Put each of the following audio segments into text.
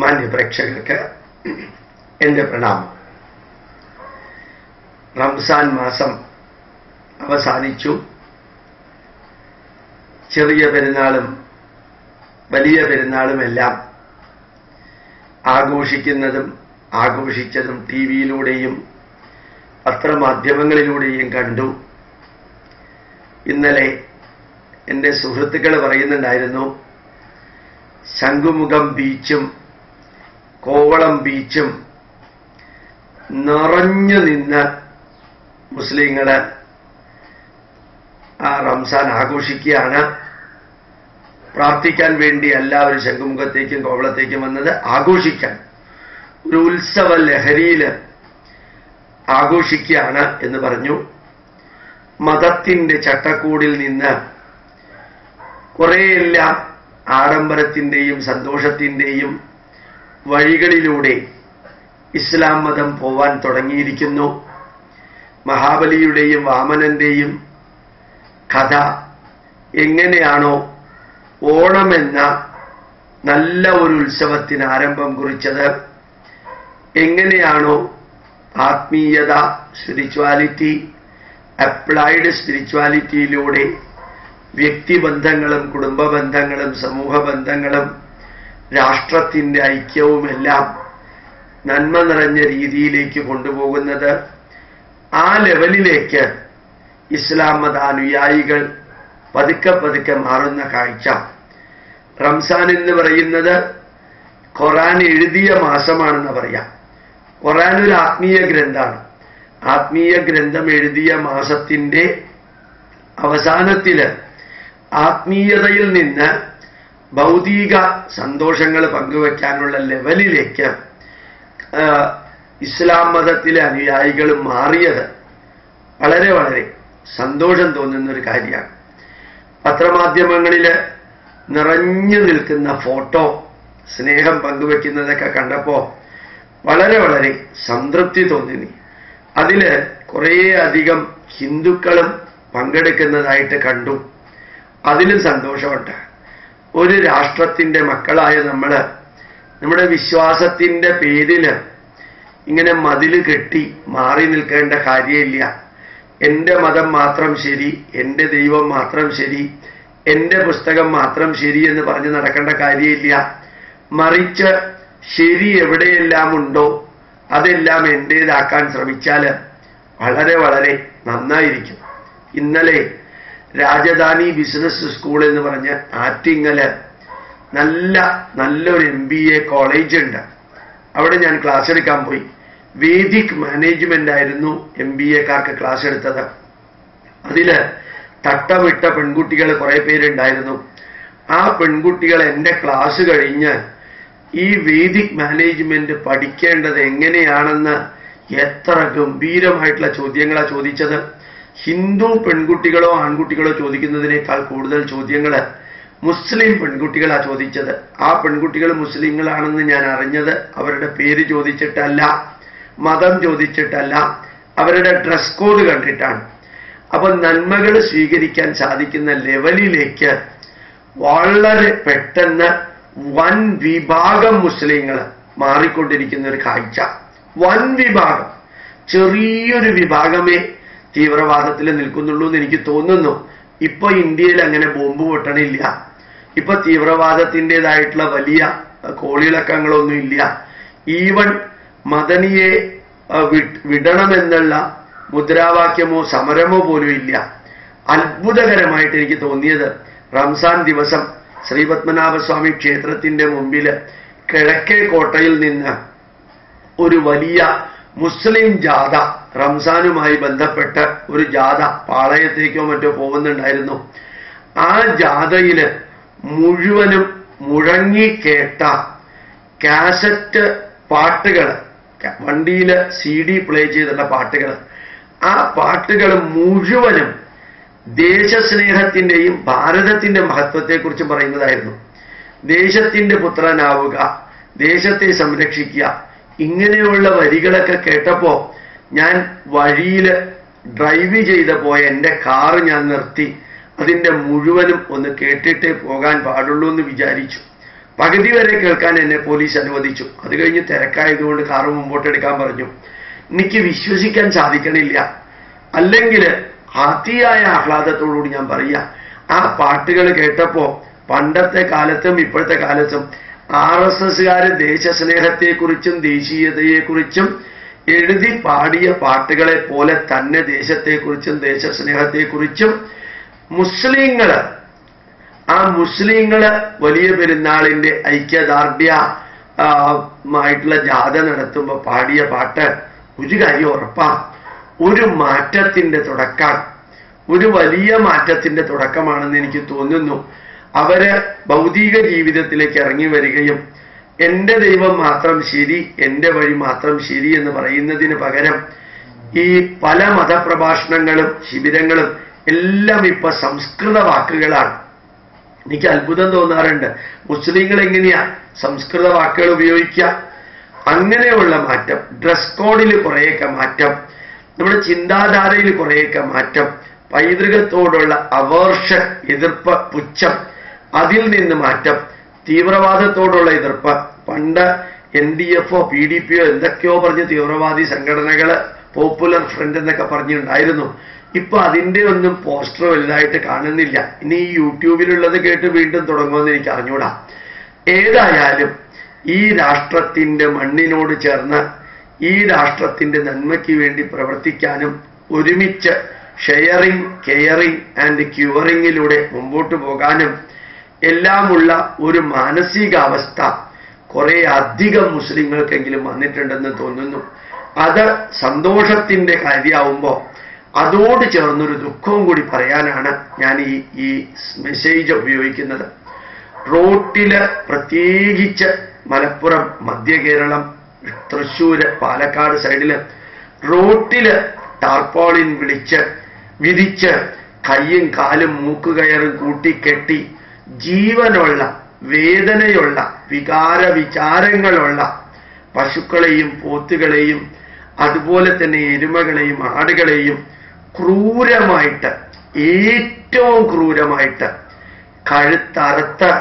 മാന്യപ്രേക്ഷകർക്ക് എൻ്റെ പ്രണാമം. റംസാൻ മാസം അവസാനിച്ചു. ചെറിയ പെരുന്നാളും വലിയ പെരുന്നാളുമെല്ലാം ആഘോഷിക്കുന്നതും ആഘോഷിച്ചതും ടി വിയിലൂടെയും പത്രമാധ്യമങ്ങളിലൂടെയും കണ്ടു. ഇന്നലെ എൻ്റെ സുഹൃത്തുക്കൾ പറയുന്നുണ്ടായിരുന്നു, ശംഖുമുഖം ബീച്ചും കോവളം ബീച്ചും നിറഞ്ഞു നിന്ന് മുസ്ലിങ്ങൾ ആ റംസാൻ ആഘോഷിക്കുകയാണ്. പ്രാർത്ഥിക്കാൻ വേണ്ടി എല്ലാവരും ശംഖുമുഖത്തേക്കും കോവളത്തേക്കും വന്നത് ആഘോഷിക്കാൻ, ഒരു ഉത്സവ ലഹരിയിൽ ആഘോഷിക്കുകയാണ് എന്ന് പറഞ്ഞു. മതത്തിൻ്റെ ചട്ടക്കൂടിൽ നിന്ന് കുറേയെല്ലാം ആഡംബരത്തിൻ്റെയും സന്തോഷത്തിൻ്റെയും വഴികളിലൂടെ ഇസ്ലാം മതം പോവാൻ തുടങ്ങിയിരിക്കുന്നു. മഹാബലിയുടെയും വാമനന്റെയും കഥ എങ്ങനെയാണോ ഓണമെന്ന നല്ല ഒരു ഉത്സവത്തിന് ആരംഭം കുറിച്ചത്, എങ്ങനെയാണോ ആത്മീയത, സ്പിരിച്വാലിറ്റി, അപ്ലൈഡ് സ്പിരിച്വാലിറ്റിയിലൂടെ വ്യക്തിബന്ധങ്ങളും കുടുംബ ബന്ധങ്ങളും സമൂഹ ബന്ധങ്ങളും രാഷ്ട്രത്തിൻ്റെ ഐക്യവുമെല്ലാം നന്മ നിറഞ്ഞ രീതിയിലേക്ക് കൊണ്ടുപോകുന്നത്, ആ ലെവലിലേക്ക് ഇസ്ലാം മത അനുയായികൾ പതുക്കെ പതുക്കെ മാറുന്ന കാഴ്ച. റംസാൻ എന്ന് പറയുന്നത് ഖുർആൻ എഴുതിയ മാസമാണെന്ന് പറയാം. ഖുർആൻ ഒരു ആത്മീയ ഗ്രന്ഥമാണ്. ആത്മീയ ഗ്രന്ഥം എഴുതിയ മാസത്തിൻ്റെ അവസാനത്തില് ആത്മീയതയിൽ നിന്ന് ഭൗതിക സന്തോഷങ്ങൾ പങ്കുവെക്കാനുള്ള ലെവലിലേക്ക് ഇസ്ലാം മതത്തിലെ അനുയായികൾ മാറിയത് വളരെ വളരെ സന്തോഷം തോന്നുന്നൊരു കാര്യമാണ്. പത്രമാധ്യമങ്ങളിൽ നിറഞ്ഞു നിൽക്കുന്ന ഫോട്ടോ, സ്നേഹം പങ്കുവെക്കുന്നതൊക്കെ കണ്ടപ്പോൾ വളരെ വളരെ സംതൃപ്തി തോന്നി. അതിൽ കുറേയധികം ഹിന്ദുക്കളും പങ്കെടുക്കുന്നതായിട്ട് കണ്ടു. അതിലും സന്തോഷമുണ്ട്. ഒരു രാഷ്ട്രത്തിൻ്റെ മക്കളായ നമ്മുടെ വിശ്വാസത്തിൻ്റെ പേരിൽ ഇങ്ങനെ മതിൽ കെട്ടി മാറി നിൽക്കേണ്ട കാര്യമില്ല. എൻ്റെ മതം മാത്രം ശരി, എൻ്റെ ദൈവം മാത്രം ശരി, എൻ്റെ പുസ്തകം മാത്രം ശരി എന്ന് പറഞ്ഞ് നടക്കേണ്ട കാര്യമില്ല. മറിച്ച് ശരി എവിടെയെല്ലാം ഉണ്ടോ അതെല്ലാം എൻ്റേതാക്കാൻ ശ്രമിച്ചാൽ വളരെ വളരെ നന്നായിരിക്കും. ഇന്നലെ രാജധാനി ബിസിനസ് സ്കൂൾ എന്ന് പറഞ്ഞ് ആറ്റിങ്ങല് നല്ലൊരു MBA കോളേജ് ഉണ്ട്. അവിടെ ഞാൻ ക്ലാസ് എടുക്കാൻ പോയി. വേദിക് മാനേജ്മെന്റ് ആയിരുന്നു MBAക്കാർക്ക് ക്ലാസ് എടുത്തത്. അതില് തട്ടമിട്ട പെൺകുട്ടികൾ കുറെ പേരുണ്ടായിരുന്നു. ആ പെൺകുട്ടികൾ എൻ്റെ ക്ലാസ് കഴിഞ്ഞ് ഈ വേദിക് മാനേജ്മെന്റ് പഠിക്കേണ്ടത് എങ്ങനെയാണെന്ന് എത്ര ഗംഭീരമായിട്ടുള്ള ചോദ്യങ്ങളാണ് ചോദിച്ചത്. ഹിന്ദു പെൺകുട്ടികളോ ആൺകുട്ടികളോ ചോദിക്കുന്നതിനേക്കാൾ കൂടുതൽ ചോദ്യങ്ങൾ മുസ്ലിം പെൺകുട്ടികളാണ് ചോദിച്ചത്. ആ പെൺകുട്ടികൾ മുസ്ലിങ്ങളാണെന്ന് ഞാൻ അറിഞ്ഞത് അവരുടെ പേര് ചോദിച്ചിട്ടല്ല, മതം ചോദിച്ചിട്ടല്ല, അവരുടെ ഡ്രസ് കോഡ് കണ്ടിട്ടാണ്. അപ്പൊ നന്മകൾ സ്വീകരിക്കാൻ സാധിക്കുന്ന ലെവലിലേക്ക് വളരെ പെട്ടെന്ന് വൻ വിഭാഗം മുസ്ലിങ്ങൾ മാറിക്കൊണ്ടിരിക്കുന്ന ഒരു കാഴ്ച. വൻ വിഭാഗം, ചെറിയൊരു വിഭാഗമേ തീവ്രവാദത്തിൽ നിൽക്കുന്നുള്ളൂ എന്ന് എനിക്ക് തോന്നുന്നു. ഇപ്പൊ ഇന്ത്യയിൽ അങ്ങനെ ബോംബ് പൊട്ടണില്ല. ഇപ്പൊ തീവ്രവാദത്തിൻ്റെതായിട്ടുള്ള വലിയ കോളിളക്കങ്ങളൊന്നും ഇല്ല. ഈവൻ മദനിയെ വിടണമെന്നുള്ള മുദ്രാവാക്യമോ സമരമോ പോലും ഇല്ല. അത്ഭുതകരമായിട്ട് എനിക്ക് തോന്നിയത്, റംസാൻ ദിവസം ശ്രീപത്മനാഭസ്വാമി ക്ഷേത്രത്തിന്റെ മുമ്പിൽ കിഴക്കേ കോട്ടയിൽ നിന്ന് ഒരു വലിയ മുസ്ലിം ജാഥ, റംസാനുമായി ബന്ധപ്പെട്ട് ഒരു ജാഥ പാളയത്തേക്കോ മറ്റോ പോകുന്നുണ്ടായിരുന്നു. ആ ജാഥയില് മുഴുവനും മുഴങ്ങിക്കേട്ട കാസറ്റ് പാട്ടുകൾ, വണ്ടിയിൽ CD പ്ലേ ചെയ്തിട്ടുള്ള പാട്ടുകൾ, ആ പാട്ടുകൾ മുഴുവനും ദേശസ്നേഹത്തിൻ്റെയും ഭാരതത്തിൻ്റെ മഹത്വത്തെക്കുറിച്ച് പറയുന്നതായിരുന്നു. ദേശത്തിൻ്റെ പുത്രനാവുക, ദേശത്തെ സംരക്ഷിക്കുക, ഇങ്ങനെയുള്ള വരികളൊക്കെ കേട്ടപ്പോൾ ഞാൻ വഴിയിൽ ഡ്രൈവ് ചെയ്ത് പോയ എൻ്റെ കാറ് ഞാൻ നിർത്തി അതിൻ്റെ മുഴുവനും ഒന്ന് കേട്ടിട്ടേ പോകാൻ പാടുള്ളൂ എന്ന് വിചാരിച്ചു. പകുതി വരെ കേൾക്കാൻ എന്നെ പോലീസ് അനുവദിച്ചു. അത് കഴിഞ്ഞ് തിരക്കായതുകൊണ്ട് കാറ് മുമ്പോട്ടെടുക്കാൻ പറഞ്ഞു. എനിക്ക് വിശ്വസിക്കാൻ സാധിക്കണില്ല. അല്ലെങ്കിൽ അതിയായ ആഹ്ലാദത്തോടുകൂടി ഞാൻ പറയാ, ആ പാട്ടുകൾ കേട്ടപ്പോ പണ്ടത്തെ കാലത്തും ഇപ്പോഴത്തെ കാലത്തും RSSകാര് ദേശസ്നേഹത്തെക്കുറിച്ചും ദേശീയതയെക്കുറിച്ചും എഴുതി പാടിയ പാട്ടുകളെ പോലെ തന്നെ ദേശത്തെക്കുറിച്ചും ദേശസ്നേഹത്തെക്കുറിച്ചും മുസ്ലിങ്ങള് വലിയ പെരുന്നാളിന്റെ ഐക്യദാർഢ്യമായിട്ടുള്ള ജാഥ നടത്തുമ്പോൾ പാടിയ പാട്ട് ഒരു കാര്യം ഉറപ്പാ, ഒരു മാറ്റത്തിന്റെ തുടക്കം, ഒരു വലിയ മാറ്റത്തിന്റെ തുടക്കമാണെന്ന് എനിക്ക് തോന്നുന്നു. അവര് ഭൗതിക ജീവിതത്തിലേക്ക് ഇറങ്ങി വരികയും എന്റെ ദൈവം മാത്രം ശരി, എന്റെ വഴി മാത്രം ശരി എന്ന് പറയുന്നതിന് പകരം ഈ പല മതപ്രഭാഷണങ്ങളും ശിബിരങ്ങളും എല്ലാം ഇപ്പൊ സംസ്കൃത വാക്കുകളാണ്. എനിക്ക് അത്ഭുതം തോന്നാറുണ്ട്, മുസ്ലിങ്ങൾ എങ്ങനെയാ സംസ്കൃത വാക്കുകൾ ഉപയോഗിക്കുക. അങ്ങനെയുള്ള മാറ്റം, ഡ്രസ് കോഡിൽ കുറേയൊക്കെ മാറ്റം, നമ്മുടെ ചിന്താധാരയിൽ കുറേയൊക്കെ മാറ്റം, പൈതൃകത്തോടുള്ള അവേർഷൻ, എതിർപ്പ്, പുച്ഛം, അതിൽ നിന്ന് മാറ്റം, തീവ്രവാദത്തോടുള്ള എതിർപ്പ്. പണ്ട് NDF-ഓ PDP-യോ എന്തൊക്കെയോ പറഞ്ഞ് തീവ്രവാദി സംഘടനകള്, പോപ്പുലർ ഫ്രണ്ട് എന്നൊക്കെ പറഞ്ഞിട്ടുണ്ടായിരുന്നു. ഇപ്പൊ അതിന്റെ ഒന്നും പോസ്റ്റർ വലുതായിട്ട് കാണുന്നില്ല. ഇനി ഈ യൂട്യൂബിലുള്ളത് കേട്ട് വീണ്ടും തുടങ്ങുമെന്ന് എനിക്ക് അറിഞ്ഞൂടാ. ഏതായാലും ഈ രാഷ്ട്രത്തിന്റെ മണ്ണിനോട് ചേർന്ന് ഈ രാഷ്ട്രത്തിന്റെ നന്മയ്ക്ക് വേണ്ടി പ്രവർത്തിക്കാനും ഒരുമിച്ച് ഷെയറിംഗ്, കെയറിംഗ് ആൻഡ് ക്യൂറിംഗിലൂടെ മുമ്പോട്ട് പോകാനും എല്ലാമുള്ള ഒരു മാനസികാവസ്ഥ കുറെ അധികം മുസ്ലിങ്ങൾക്കെങ്കിലും വന്നിട്ടുണ്ടെന്ന് തോന്നുന്നു. അത് സന്തോഷത്തിന്റെ കാര്യമാവുമ്പോൾ അതോട് ചേർന്നൊരു ദുഃഖവും കൂടി പറയാനാണ് ഞാൻ ഈ മെസ്സേജ് ഉപയോഗിക്കുന്നത്. റോട്ടില്, പ്രത്യേകിച്ച് മലപ്പുറം, മധ്യ കേരളം, തൃശ്ശൂര്, പാലക്കാട് സൈഡില് റോട്ടില് ടാർപോളിൻ വിരിച്ച് കയ്യും കാലും മൂക്കുകയറും കൂട്ടിക്കെട്ടി ജീവനുള്ള, വേദനയുള്ള, വിചാരങ്ങളുള്ള പശുക്കളെയും പോത്തുകളെയും അതുപോലെ തന്നെ എരുമകളെയും ആടുകളെയും ക്രൂരമായിട്ട്, ഏറ്റവും ക്രൂരമായിട്ട് കഴുത്തറുത്ത്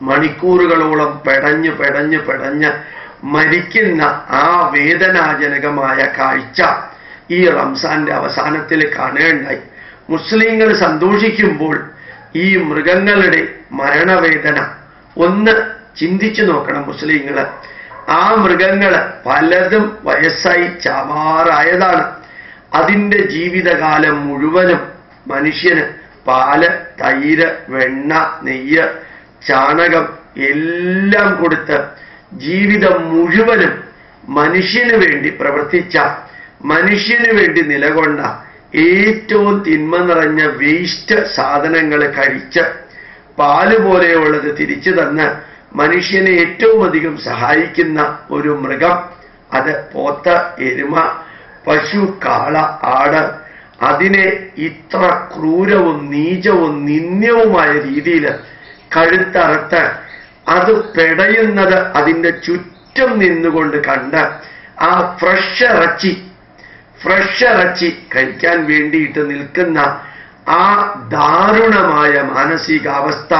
മണിക്കൂറുകളോളം പെടഞ്ഞ് മരിക്കുന്ന ആ വേദനാജനകമായ കാഴ്ച ഈ റംസാന്റെ അവസാനത്തിൽ കാണുകയുണ്ടായി. മുസ്ലിങ്ങൾ സന്തോഷിക്കുമ്പോൾ ഈ മൃഗങ്ങളുടെ മരണവേദന ഒന്ന് ചിന്തിച്ചു നോക്കണം മുസ്ലിങ്ങള്. ആ മൃഗങ്ങള് പലതും വയസ്സായി ചാവാറായതാണ്. അതിൻ്റെ ജീവിതകാലം മുഴുവനും മനുഷ്യന് പാല്, തൈര്, വെണ്ണ, നെയ്യ്, ചാണകം എല്ലാം കൊടുത്ത് ജീവിതം മുഴുവനും മനുഷ്യന് വേണ്ടി പ്രവർത്തിച്ച, മനുഷ്യന് വേണ്ടി നിലകൊണ്ട, ഏറ്റവും തിന്മ നിറഞ്ഞ വേസ്റ്റ് സാധനങ്ങൾ കഴിച്ച് പാല് പോലെയുള്ളത് തിരിച്ചു തന്ന് മനുഷ്യനെ ഏറ്റവും അധികം സഹായിക്കുന്ന ഒരു മൃഗം, അത് പോത്ത്, എരുമ, പശു, കാള, ആട്, അതിനെ ഇത്ര ക്രൂരവും നീചവും നിന്ദ്യവുമായ രീതിയിൽ കഴുത്തറുത്ത് അത് പെടയുന്നത് അതിൻ്റെ ചുറ്റും നിന്നുകൊണ്ട് കണ്ട് ആ ഫ്രഷ് ഇറച്ചി കഴിക്കാൻ വേണ്ടിയിട്ട് നിൽക്കുന്ന ആ ദാരുണമായ മാനസികാവസ്ഥ.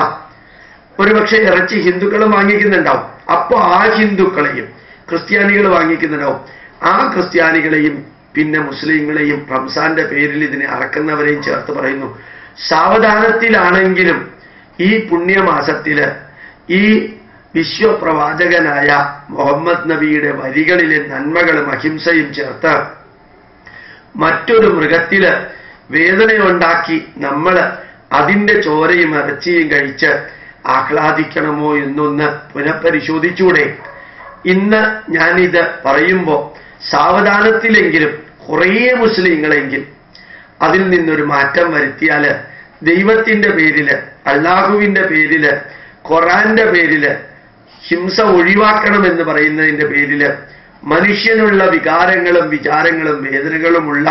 ഒരുപക്ഷെ ഇറച്ചി ഹിന്ദുക്കളും വാങ്ങിക്കുന്നുണ്ടാവും. അപ്പോൾ ആ ഹിന്ദുക്കളെയും ക്രിസ്ത്യാനികൾ വാങ്ങിക്കുന്നുണ്ടാവും. ആ ക്രിസ്ത്യാനികളെയും പിന്നെ മുസ്ലിങ്ങളെയും റംസാന്റെ പേരിൽ ഇതിനെ അറക്കുന്നവരെയും ചേർത്ത് പറയുന്നു. സാവധാനത്തിലാണെങ്കിലും ഈ പുണ്യമാസത്തില് ഈ വിശ്വപ്രവാചകനായ മുഹമ്മദ് നബിയുടെ വരികളിലെ നന്മകളും അഹിംസയും ചേർത്ത് മറ്റൊരു മൃഗത്തില് വേദനയുണ്ടാക്കി നമ്മൾ അതിൻ്റെ ചോരയും ഇറച്ചിയും കഴിച്ച് ആഹ്ലാദിക്കണമോ എന്നൊന്ന് പുനഃപരിശോധിച്ചൂടെ? ഇന്ന് ഞാനിത് പറയുമ്പോൾ സാവധാനത്തിലെങ്കിലും കുറേ മുസ്ലിങ്ങളെങ്കിൽ അതിൽ നിന്നൊരു മാറ്റം വരുത്തിയാല് ദൈവത്തിന്റെ പേരില്, അല്ലാഹുവിന്റെ പേരില്, ഖുർആന്റെ പേരില് ഹിംസ ഒഴിവാക്കണമെന്ന് പറയുന്നതിന്റെ പേരില് മനുഷ്യനുള്ള വികാരങ്ങളും വിചാരങ്ങളും വേദനകളുമുള്ള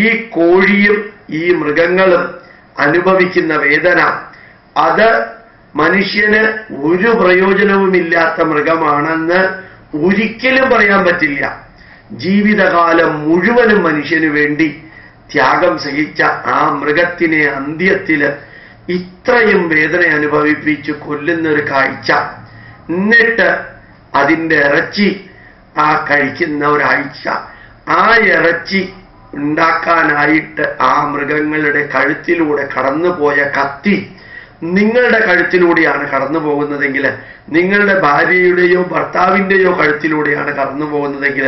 ഈ കോഴിയും ഈ മൃഗങ്ങളും അനുഭവിക്കുന്ന വേദന, അത് മനുഷ്യന് ഒരു പ്രയോജനവുമില്ലാത്ത മൃഗമാണെന്ന് ഒരിക്കലും പറയാൻ പറ്റില്ല. ജീവിതകാലം മുഴുവനും മനുഷ്യന് വേണ്ടി ത്യാഗം സഹിച്ച ആ മൃഗത്തിനെ അന്ത്യത്തില് ഇത്രയും വേദന അനുഭവിപ്പിച്ച് കൊല്ലുന്നൊരു കാഴ്ച, എന്നിട്ട് അതിൻ്റെ ഇറച്ചി ആ കഴിക്കുന്ന ഒരാഴ്ച, ആ ഇറച്ചി ഉണ്ടാക്കാനായിട്ട് ആ മൃഗങ്ങളുടെ കഴുത്തിലൂടെ കടന്നുപോയ കത്തി നിങ്ങളുടെ കഴുത്തിലൂടെയാണ് കടന്നു പോകുന്നതെങ്കിൽ, നിങ്ങളുടെ ഭാര്യയുടെയോ ഭർത്താവിൻ്റെയോ കഴുത്തിലൂടെയാണ് കടന്നു പോകുന്നതെങ്കിൽ,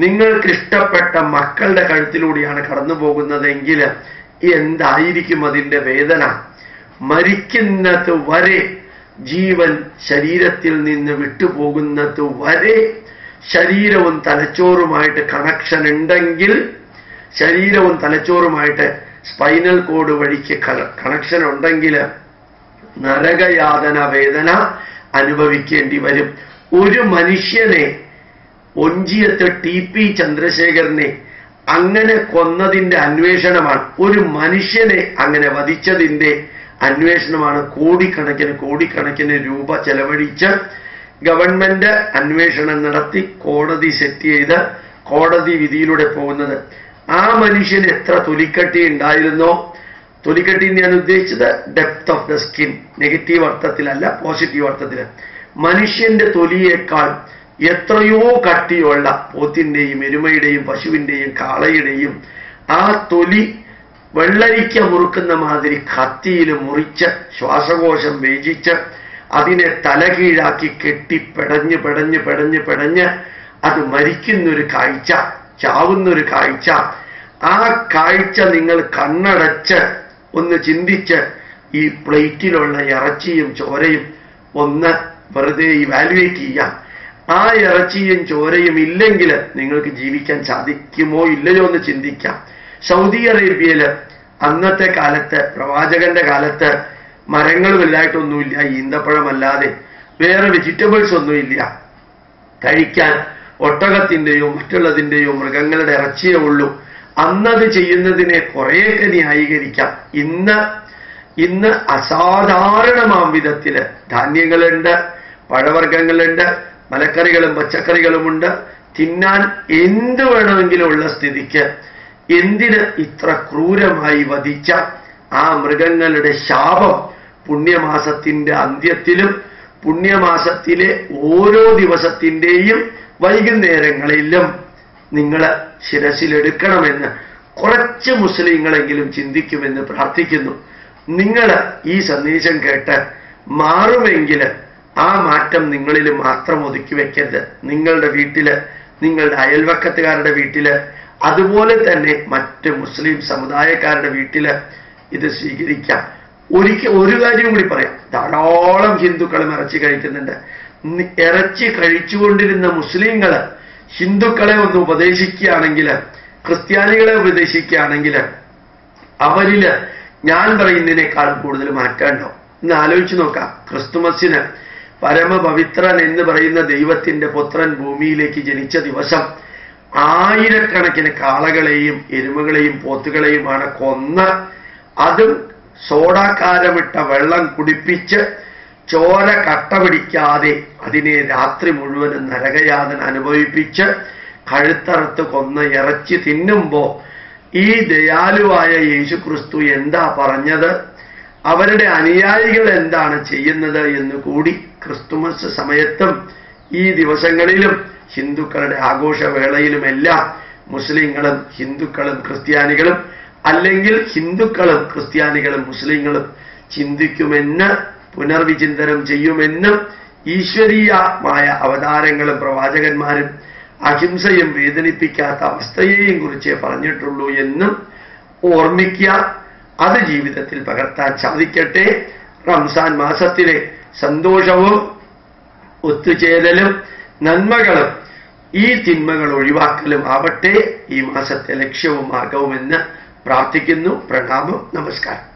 നിങ്ങൾക്ക് ഇഷ്ടപ്പെട്ട മക്കളുടെ കഴുത്തിലൂടെയാണ് കടന്നു പോകുന്നതെങ്കിൽ എന്തായിരിക്കും അതിൻ്റെ വേദന? മരിക്കുന്നത് വരെ, ജീവൻ ശരീരത്തിൽ നിന്ന് വിട്ടുപോകുന്നത് വരെ ശരീരവും തലച്ചോറുമായിട്ട് കണക്ഷൻ ഉണ്ടെങ്കിൽ, ശരീരവും തലച്ചോറുമായിട്ട് സ്പൈനൽ കോഡ് വഴിക്ക് കണക്ഷൻ ഉണ്ടെങ്കിൽ നരകയാതന വേദന അനുഭവിക്കേണ്ടി വരും. ഒരു മനുഷ്യനെ, ഒഞ്ചിയത്ത് TP ചന്ദ്രശേഖരനെ അങ്ങനെ കൊന്നതിൻ്റെ അന്വേഷണമാണ്, ഒരു മനുഷ്യനെ അങ്ങനെ വധിച്ചതിൻ്റെ അന്വേഷണമാണ് കോടിക്കണക്കിന് രൂപ ചെലവഴിച്ച് ഗവൺമെന്റ് അന്വേഷണം നടത്തി കോടതി സെറ്റ് ചെയ്ത് കോടതി വിധിയിലൂടെ പോകുന്നത്. ആ മനുഷ്യന് എത്ര തൊലിക്കട്ടി ഉണ്ടായിരുന്നോ, തൊലിക്കട്ടി ഞാൻ ഉദ്ദേശിച്ചത് depth of the skin, negative അർത്ഥത്തിലല്ല, പോസിറ്റീവ് അർത്ഥത്തിൽ. മനുഷ്യന്റെ തൊലിയേക്കാൾ എത്രയോ കട്ടിയുള്ള പോത്തിന്റെയും എരുമയുടെയും പശുവിന്റെയും കാളയുടെയും ആ തൊലി വെള്ളരിക്ക മുറുക്കുന്ന മാതിരി കത്തിയിൽ മുറിച്ച് ശ്വാസകോശം വേചിച്ച് അതിനെ തലകീഴാക്കി കെട്ടി പെടഞ്ഞ് അത് മരിക്കുന്നൊരു കാഴ്ച, ചാവുന്നൊരു കാഴ്ച. ആ കാഴ്ച നിങ്ങൾ കണ്ണടച്ച് ഒന്ന് ചിന്തിച്ച് ഈ പ്ലേറ്റിലുള്ള ഇറച്ചിയും ചോരയും ഒന്ന് വെറുതെ ഇവാലുവേറ്റ് ചെയ്യാം. ആ ഇറച്ചിയും ചോരയും ഇല്ലെങ്കിൽ നിങ്ങൾക്ക് ജീവിക്കാൻ സാധിക്കുമോ ഇല്ലയോ എന്ന് ചിന്തിക്കാം. സൗദി അറേബ്യയില് അന്നത്തെ കാലത്ത്, പ്രവാചകന്റെ കാലത്ത്, മരങ്ങൾ വലുതായിട്ടൊന്നുമില്ല, ഈന്തപ്പഴമല്ലാതെ വേറെ വെജിറ്റബിൾസ് ഒന്നുമില്ല കഴിക്കാൻ. ഒട്ടകത്തിൻ്റെയോ മറ്റുള്ളതിൻ്റെയോ മൃഗങ്ങളുടെ ഇറച്ചിയേ ഉള്ളൂ. അന്നത് ചെയ്യുന്നതിനെ കുറേയൊക്കെ ന്യായീകരിക്കാം. ഇന്ന് അസാധാരണമാം വിധത്തില് ധാന്യങ്ങളുണ്ട്, പഴവർഗ്ഗങ്ങളുണ്ട്, മലക്കറികളും പച്ചക്കറികളുമുണ്ട്, തിന്നാൻ എന്ത് വേണമെങ്കിലും ഉള്ള സ്ഥിതിക്ക് എന്തിന് ഇത്ര ക്രൂരമായി വധിച്ച ആ മൃഗങ്ങളുടെ ശാപം പുണ്യമാസത്തിന്റെ അന്ത്യത്തിലും പുണ്യമാസത്തിലെ ഓരോ ദിവസത്തിൻ്റെയും വൈകുന്നേരങ്ങളിലും നിങ്ങൾ ശിരസിലെടുക്കണമെന്ന് കുറച്ച് മുസ്ലിങ്ങളെങ്കിലും ചിന്തിക്കുമെന്ന് പ്രാർത്ഥിക്കുന്നു. നിങ്ങൾ ഈ സന്ദേശം കേട്ട് മാറുമെങ്കിൽ ആ മാറ്റം നിങ്ങളിൽ മാത്രം ഒതുക്കി വെക്കരുത്. നിങ്ങളുടെ വീട്ടില്, നിങ്ങളുടെ അയൽവക്കത്തുകാരുടെ വീട്ടില്, അതുപോലെ തന്നെ മറ്റ് മുസ്ലിം സമുദായക്കാരുടെ വീട്ടില് ഇത് സ്വീകരിക്കാം. ഒരു കാര്യം കൂടി പറയാം. ധാരാളം ഹിന്ദുക്കളും ഇറച്ചി കഴിക്കുന്നുണ്ട്. ഇറച്ചി കഴിച്ചുകൊണ്ടിരുന്ന മുസ്ലിങ്ങള് ഹിന്ദുക്കളെ ഒന്ന് ഉപദേശിക്കുകയാണെങ്കിൽ, ക്രിസ്ത്യാനികളെ ഉപദേശിക്കുകയാണെങ്കിൽ അവരില് ഞാൻ പറയുന്നതിനേക്കാളും കൂടുതൽ മാറ്റമുണ്ടോ എന്ന് ആലോചിച്ച് നോക്കാം. ക്രിസ്തുമസിന് പരമപവിത്രൻ എന്ന് പറയുന്ന ദൈവത്തിന്റെ പുത്രൻ ഭൂമിയിലേക്ക് ജനിച്ച ദിവസം ആയിരക്കണക്കിന് കാളകളെയും എരുമകളെയും പോത്തുകളെയുമാണ് കൊന്ന്, അതും സോഡാക്കാരമിട്ട വെള്ളം കുടിപ്പിച്ച് ചോര കട്ട പിടിക്കാതെ അതിനെ രാത്രി മുഴുവനും നരകയാതന അനുഭവിപ്പിച്ച് കഴുത്തറുത്ത് കൊന്ന ഇറച്ചി തിന്നുമ്പോ ഈ ദയാലുവായ യേശുക്രിസ്തു എന്താ പറഞ്ഞത്, അവരുടെ അനുയായികൾ എന്താണ് ചെയ്യുന്നത് എന്ന് കൂടി ക്രിസ്തുമസ് സമയത്തും ഈ ദിവസങ്ങളിലും ഹിന്ദുക്കളുടെ ആഘോഷവേളയിലുമെല്ലാം മുസ്ലിങ്ങളും ഹിന്ദുക്കളും ക്രിസ്ത്യാനികളും, അല്ലെങ്കിൽ ഹിന്ദുക്കളും ക്രിസ്ത്യാനികളും മുസ്ലിങ്ങളും ചിന്തിക്കുമെന്ന്, പുനർവിചിന്തനം ചെയ്യുമെന്നും, ഈശ്വരീയമായ അവതാരങ്ങളും പ്രവാചകന്മാരും അഹിംസയും വേദനിപ്പിക്കാത്ത അവസ്ഥയെയും കുറിച്ചേ പറഞ്ഞിട്ടുള്ളൂ എന്നും ഓർമ്മിക്കുക. അത് ജീവിതത്തിൽ പകർത്താൻ സാധിക്കട്ടെ. റംസാൻ മാസത്തിലെ സന്തോഷവും ഒത്തുചേരലും നന്മകളും ഈ തിന്മകൾ ഒഴിവാക്കലും ആവട്ടെ ഈ മാസത്തെ ലക്ഷ്യവും മാർഗവുമെന്ന് പ്രാർത്ഥിക്കുന്നു. പ്രണാമം. നമസ്കാരം.